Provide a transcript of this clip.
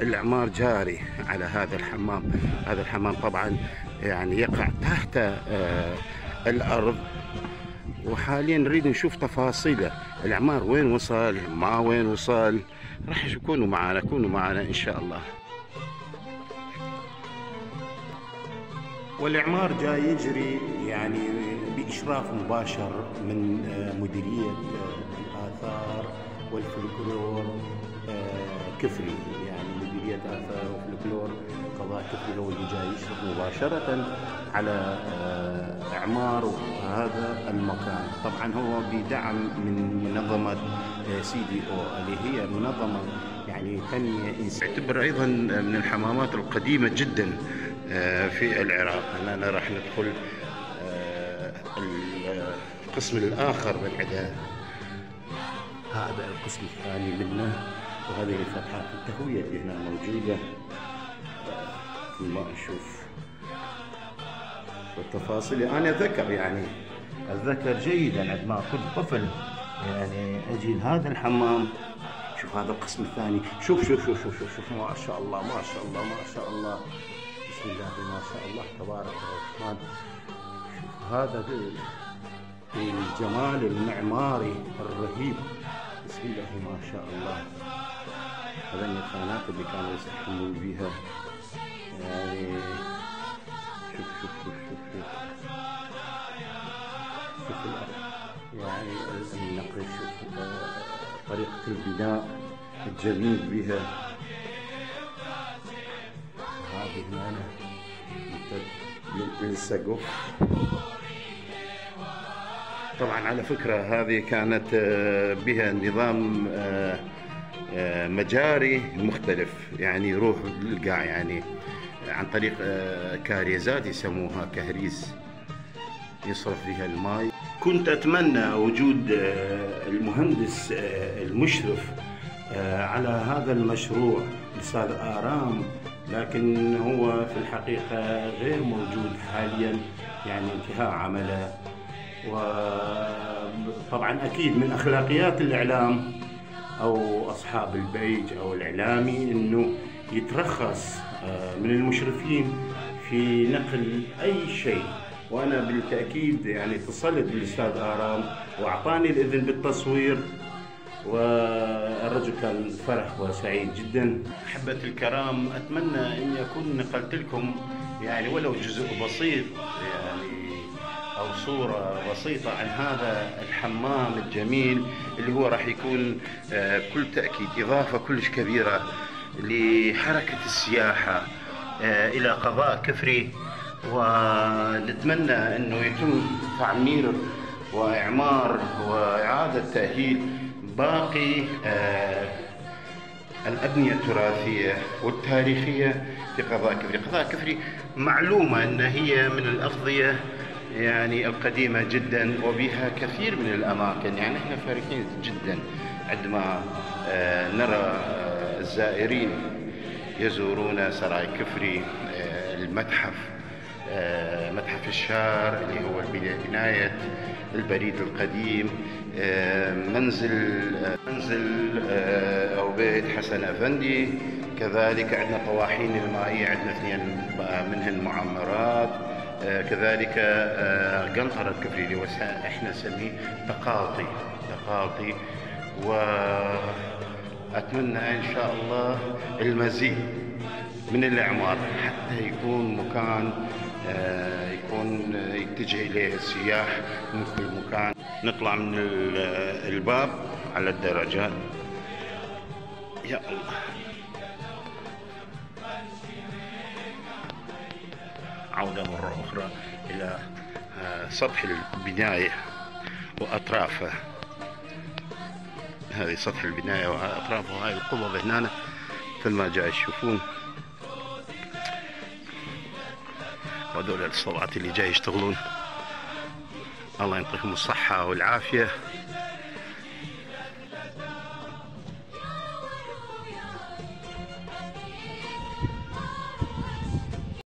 الإعمار جاري على هذا الحمام. هذا الحمام طبعا يعني يقع تحت الأرض، وحاليا نريد نشوف تفاصيله. الإعمار وين وصل، ما وين وصل، راح يكونوا معنا، كونوا معنا إن شاء الله. والإعمار جاي يجري يعني بإشراف مباشر من مديرية الآثار والفلكلور كفري، يعني مديرية آثار وفلكلور قضاء كفري هو اللي جاي يشرف مباشرة على إعمار هذا المكان. طبعا هو بدعم من منظمة CDO اللي هي منظمة يعني تنمية إنسانية، تعتبر أيضا من الحمامات القديمة جدا في العراق. أنا راح ندخل القسم الآخر من عندها، هذا القسم الثاني منه، وهذه الفتحات التهوية اللي هنا موجودة ما أشوف والتفاصيل. أنا أتذكر يعني أتذكر جيدا عندما كنت طفل يعني أجي لهذا الحمام. شوف هذا القسم الثاني، شوف شوف شوف شوف شوف, شوف ما شاء الله ما شاء الله ما شاء الله، بسم الله ما شاء الله تبارك الرحمن. شوف هذا الجمال المعماري الرهيب، بسم الله ما شاء الله. هذين الخانات اللي كانوا يزحمون بها يعني شوف شوف شوف شوف شوف شوف الأرض يعني النقش، شوف طريقة البناء الجميل بها. هذه هنا للسقف. طبعا على فكرة هذه كانت بها نظام مجاري مختلف، يعني يروح للقاع يعني عن طريق كاريزات يسموها كهريز يصرف فيها الماء. كنت أتمنى وجود المهندس المشرف على هذا المشروع الأستاذ آرام، لكن هو في الحقيقة غير موجود حاليا، يعني انتهاء عمله. وطبعا أكيد من أخلاقيات الإعلام أو أصحاب البيج أو الإعلامي أنه يترخص من المشرفين في نقل أي شيء، وأنا بالتأكيد يعني اتصلت بالأستاذ آرام وأعطاني الإذن بالتصوير، والرجل كان فرح وسعيد جدا. أحبة الكرام، أتمنى أني أكون نقلت لكم يعني ولو جزء بسيط يعني أو صورة بسيطة عن هذا الحمام الجميل اللي هو راح يكون بكل تأكيد إضافة كلش كبيرة لحركة السياحة إلى قضاء كفري. ونتمنى أنه يتم تعمير وإعمار وإعادة تأهيل باقي الأبنية التراثية والتاريخية في قضاء كفري. قضاء كفري معلومة أن هي من الأقضية يعني القديمة جدا، وبها كثير من الأماكن. يعني احنا فرحين جدا عندما نرى الزائرين يزورون سراي كفري، المتحف، متحف الشار اللي هو بناية البريد القديم، منزل أو بيت حسن أفندي. كذلك عندنا طواحين المائية، عندنا اثنين منهن معمرات. كذلك قنطرة كفري اللي هو احنا نسميه تقاطي. وأتمنى إن شاء الله المزيد من الإعمار حتى يكون مكان يكون يتجه إليه السياح من كل مكان. نطلع من الباب على الدرجات. يا الله، عودة مرة أخرى إلى سطح البناية وأطرافه. هذه سطح البناية وأطرافه، هاي القبب هنا مثل ما جاي تشوفون، وهذول الصوات اللي جاي يشتغلون. الله يعطيهم الصحة والعافية.